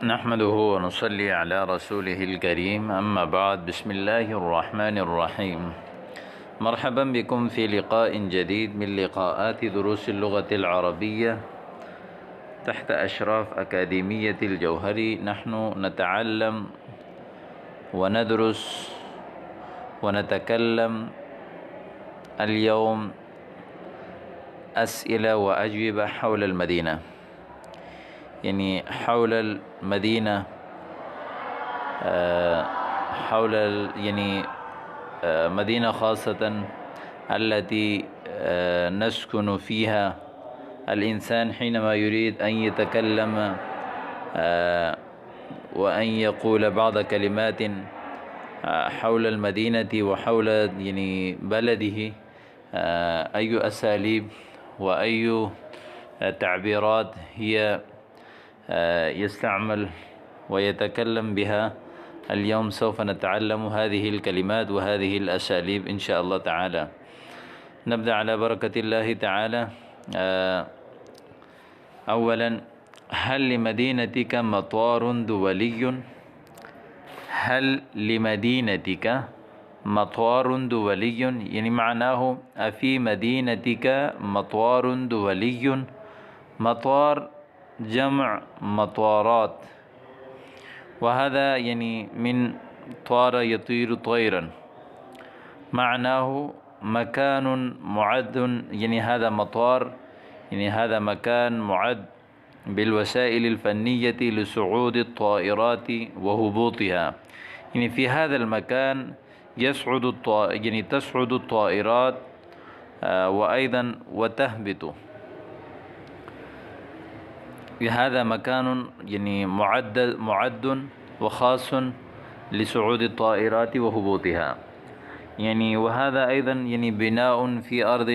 نحمده ونصلي على رسوله الكريم، أما بعد. بسم الله الرحمن الرحيم. مرحبا بكم في لقاء جديد من لقاءات دروس اللغة العربية تحت أشراف أكاديمية الجوهري. نحن نتعلم وندرس ونتكلم اليوم أسئلة وأجوبة حول المدينة، يعني حول المدينة، حول مدينة خاصة التي نسكن فيها. الإنسان حينما يريد أن يتكلم وأن يقول بعض كلمات حول المدينة وحول بلده، أي أساليب وأي تعبيرات هي يستعمل ويتكلم بها. اليوم سوف نتعلم هذه الكلمات وهذه الأساليب إن شاء الله تعالى. نبدأ على بركة الله تعالى. أولا، هل لمدينتك مطار دولي؟ هل لمدينتك مطار دولي؟ يعني معناه أفي مدينتك مطار دولي؟ مطار جمع مطارات، وهذا من طار يطير طيرا، معناه مكان معد. هذا مطار، هذا مكان معد بالوسائل الفنية لصعود الطائرات وهبوطها. في هذا المكان يصعد تصعد الطائرات وأيضا وتهبط. هذا مكان معد وخاص لصعود الطائرات وهبوطها. وهذا أيضا بناء في أرض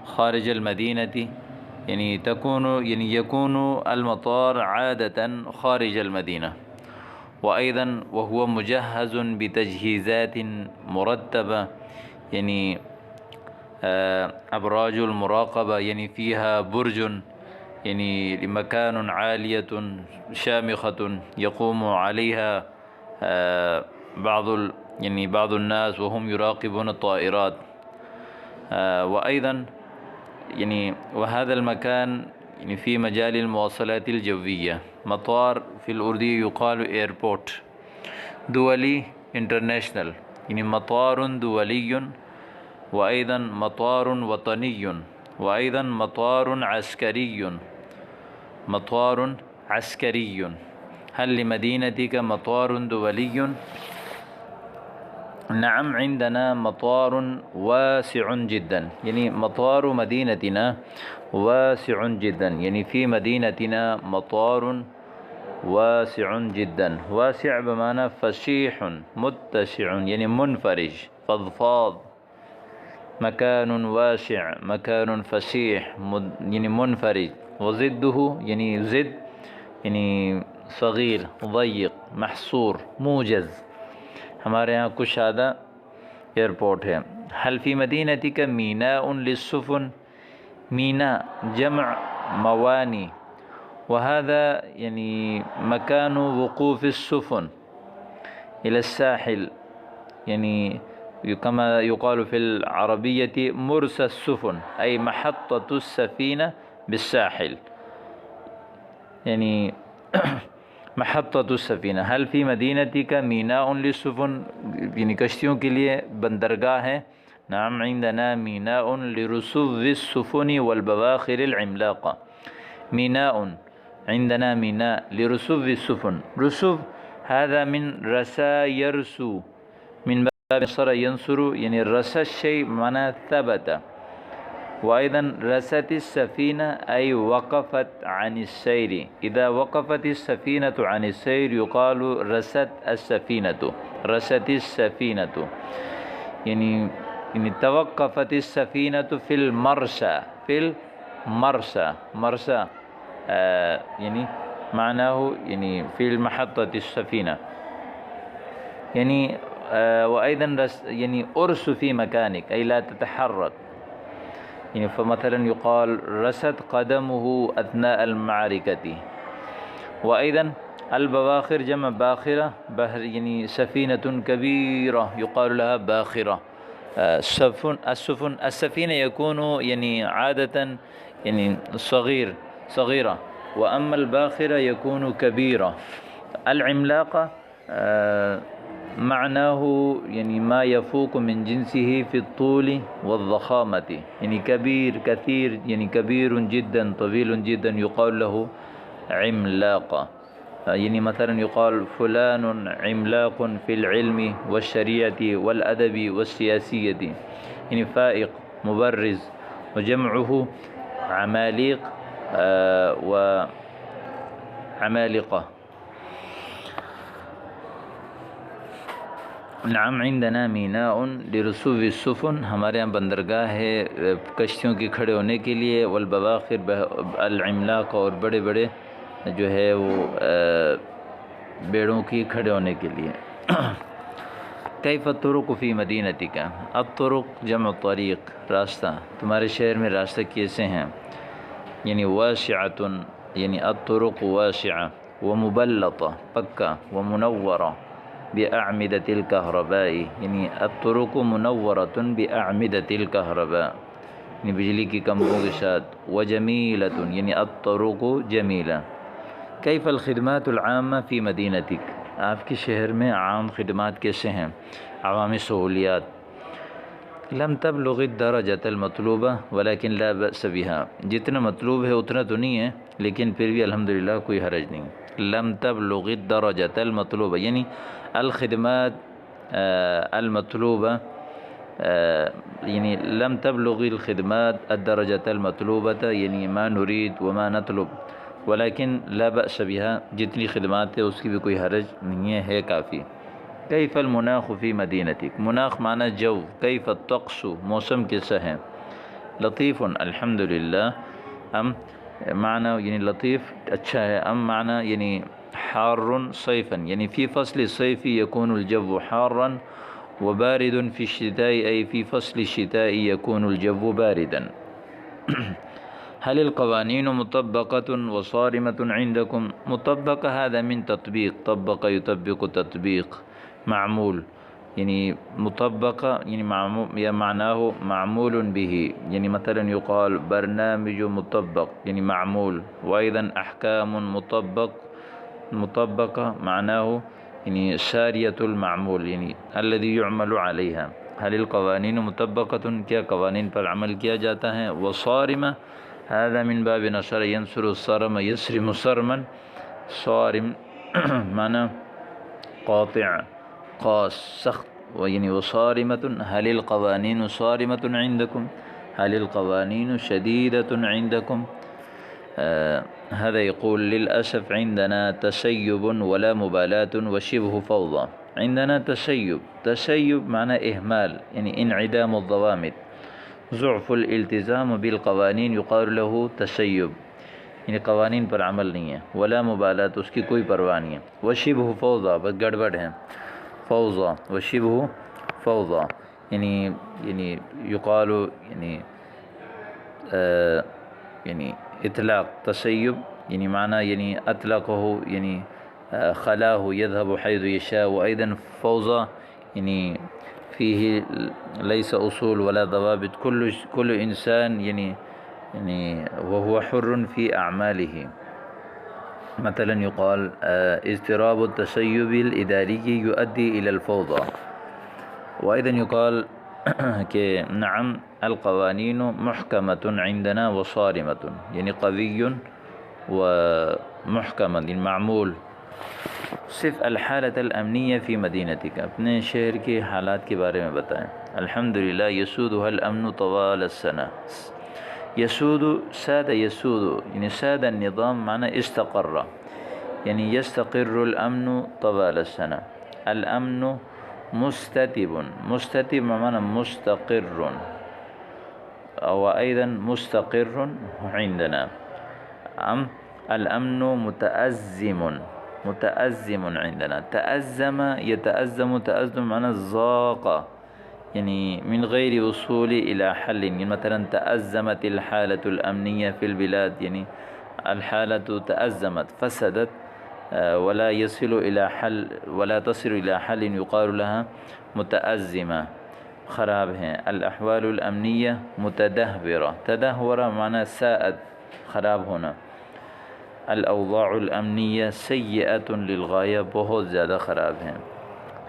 خارج المدينة. يكون المطار عادة خارج المدينة، وأيضا وهو مجهز بتجهيزات مرتبة، أبراج المراقبة، فيها برج، مكان عالية شامخة يقوم عليها بعض الناس وهم يراقبون الطائرات. وأيضا وهذا المكان في مجال المواصلات الجوية. مطار في الأردية يقال ايربورت. دولي انترناشنال، مطار دولي، وأيضا مطار وطني، وأيضا مطار عسكري. مطار عسكري. هل لمدينتك مطار دولي؟ نعم، عندنا مطار واسع جدا. مطار مدينتنا واسع جدا. في مدينتنا مطار واسع جدا. واسع بمعنى فسيح، متسع، منفرج، فضفاض. مكان واسع، مكان فسيح، منفرج. وضده زد صغير، ضيق، محصور، موجز. ہمارے یہاں کشادہ ایئرپورٹ ہے. هل في مدينتك ميناء للسفن؟ ميناء جمع مواني، وهذا مكان وقوف السفن إلى الساحل. كما يقال في العربية مرسى السفن، أي محطة السفينة بالساحل، محطة السفینہ. هل في مدينتك ميناء للسفن؟ کشتیوں کے لیے بندرگاہ ہے. نعم، عندنا ميناء لرسوب السفن والبواخر العملاقة. ميناء، عندنا ميناء لرسوب السفن. رسوب هذا من رسا يرسو، من باب نصر ينصر، رسى الشيء معنى ثبت. وأيضا رست السفينة أي وقفت عن السير. إذا وقفت السفينة عن السير يقال رست السفينة، رست السفينة. توقفت السفينة في المرسى، في المرسى. مرسى معناه في المحطة السفينة. وأيضا أرس في مكانك، أي لا تتحرك. فمثلا يقال رست قدمه أثناء المعركة. وأيضا البواخر جمع باخرة، بحر يعني سفينة كبيرة يقال لها باخرة. السفينة يكون يعني عادة يعني صغيرة، وأما الباخرة يكون كبيرة. العملاقة معناه يعني ما يفوق من جنسه في الطول والضخامة، يعني كبير كثير، يعني كبير جدا طويل جدا يقال له عملاقة. يعني مثلا يقال فلان عملاق في العلم والشريعة والأدب والسياسية، يعني فائق مبرز. وجمعه عماليق وعمالقة. نعم عندنا میناء لرسوب السفن، ہمارے یہاں بندرگاہ ہے کشتیوں کے کھڑے ہونے کے لیے، والبواخر العملاق، اور بڑے بڑے جو ہے وہ بیڑوں کی کھڑے ہونے کے لیے۔ کیف الطرق فی مدینتک، الطرق جمع طریق، راستہ، تمہارے شہر میں راستہ کیسے ہیں؟ یعنی واسعۃ، یعنی الطرق واسعہ، ومبلطہ پکا، ومنورہ بأعمدة الكهرباء، یعنی الطرق منورة بأعمدة الكهرباء، یعنی بجلی کی کمروں کے ساتھ، وجمیلۃ، یعنی الطرق جمیلہ۔ کیف الخدمات العامة فی مدینتک، آپ کے شہر میں عام خدمات کیسے ہیں، عوامی سہولیات؟ لم تبلغ الدرجة المطلوبة ولكن لا بأس بها، جتنا مطلوب ہے اتنا تو نہیں ہے لیکن پھر بھی الحمدللہ کوئی حرج نہیں۔ لم تبلغ الدرجة المطلوبة یعنی الخدمات المطلوبة، يعني لم تبلغ الخدمات الدرجة المطلوبة، يعني ما نريد وما نطلب، ولكن لا بأس بها، جتنی خدمات ہے اس کی بھی کوئی حرج نہیں ہے کافی۔ کیف المناخ فی مدینتک، مناخ معنی جو، کیف الطقس موسم کیسا ہے؟ لطیف الحمدللہ، ام معنی یعنی لطیف اچھا ہے، ام معنی یعنی حار صيفا، يعني في فصل الصيف يكون الجو حارا، وبارد في الشتاء أي في فصل الشتاء يكون الجو باردا۔ هل القوانين مطبقة وصارمة عندكم؟ مطبقة هذا من تطبيق، طبق يطبق تطبيق، معمول يعني مطبقة يعني معناه معمول به، يعني مثلا يقال برنامج مطبق يعني معمول، وأيضا أحكام مطبقة معناه يعني سارية المعمول، يعني الذي يعمل عليها۔ هل القوانين مطبقة، کیا قوانین پر عمل کیا جاتا ہے؟ وصارمة هذا من باب نصر ينصر الصرم يصرم صرما، صارم معنى قاطع قاس سخت، ويعني وصارمة هل القوانين صارمة عندكم، هل القوانين شديدة عندكم؟ هذا يقول للأسف عندنا تسيب ولا مبالاة وشبه فوضى، عندنا تسيب معنى إهمال، يعني انعدام الضوابط، ضعف الالتزام بالقوانين يقال له تسيب، یعنی قوانین پر عمل نہیں ہے، ولا مبالات اس کی کوئی پرواہ نہیں ہے، وشبہ فوضى بس گڑبڑ ہے، فوضى وشبہ فوضى، یعنی يقال يعني اطلاق تسيب، يعني معنى يعني اطلقه يعني خلاه يذهب حيث يشاء، وايضا فوضى يعني فيه ليس اصول ولا ضوابط، كل انسان يعني وهو حر في اعماله، مثلا يقال اضطراب التسيب الاداري يؤدي الى الفوضى، وايضا يقال کہ نعم القوانین محکمۃ عندنا وصارمۃ، یعنی قوی ومحکمۃ یعنی معمول۔ صف الحالۃ الامنیہ فی مدینتک، اپنے شہر کے حالات کے بارے میں بتائیں۔ الحمدللہ یسودها الامن طوال السنہ، یسود ساد یسود یعنی ساد النظام معنی استقر، یعنی یستقر الامن طوال السنہ۔ الامن مستتب، مستتب معنى مستقر، وأيضا مستقر عندنا۔ الأمن متأزم عندنا، تأزم يتأزم، تأزم معنى ضاق، يعني من غير وصول إلى حل، يعني مثلا تأزمت الحالة الأمنية في البلاد، يعني الحالة تأزمت فسدت، ولا تصل إلى حل يقال لها متأزمة، خراب ہیں. الاحوال الامنیہ متدہورہ، تدہورہ معنی ساءت، خراب ہونا. الاوضاع الامنیہ سیئۃ للغایہ، بہت زیادہ خراب ہیں.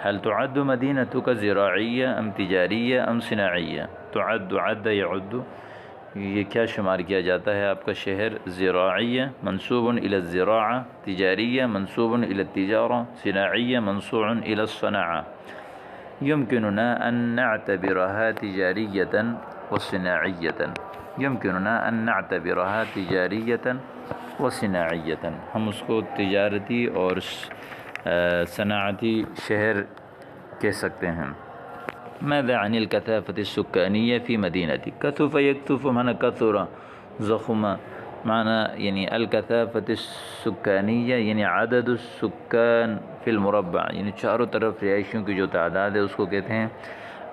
هل تعد مدینتک زراعیہ ام تجاریہ ام صناعیہ؟ تعد، عد یعد، یہ کیا شمار کیا جاتا ہے آپ کا شہر؟ زراعیہ منصوب الی الزراعہ، تجاریہ منصوب الی التجارہ، صناعیہ منصوب الی الصناعہ. يمكننا أن نعتبرها تجارية وصناعية، يمكننا أن نعتبرها تجارية وصناعية، ہم اس کو تجارتی اور صناعتی شہر کہہ سکتے ہیں. ماذا عن الكثافة السكانية في مدينتك؟ كثف يكثف معنى كثر، ضخم معنى یعنی الکثافة السکانیہ یعنی عدد السکان فی المربع، یعنی چاروں طرف رہائشیوں کی جو تعداد ہے اس کو کہتے ہیں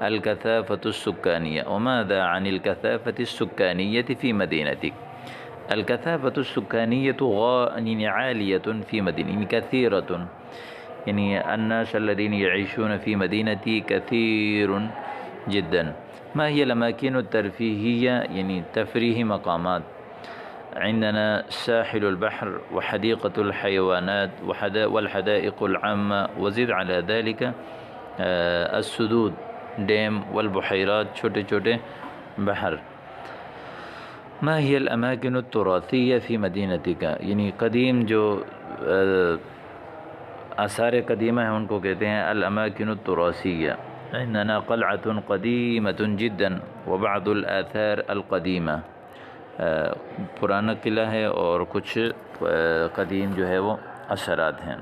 الکثافة السکانیہ. وماذا عن الكثافة السکانیة في مدينتك؟ الكثافة السكانية يعني عالية في مدينة، يعني كثيرة، يعني الناس الذين يعيشون في مدينتي كثير جدا. ما هي الأماكن الترفيهية؟ يعني تفريح مقامات. عندنا ساحل البحر وحديقة الحيوانات والحدائق العامة، وزد على ذلك السدود ڈیم والبحيرات، چھوٹے چھوٹے بحر. ما هي الأماكن التراثية في مدينتك؟ یعنی قدیم جو آثار قدیمہ ہیں ان کو کہتے ہیں الأماكن التراثية. عندنا قلعة قديمة جدا وبعض الآثار القديمة، پرانا قلعہ ہے اور کچھ قدیم جو ہے وہ اثرات ہیں.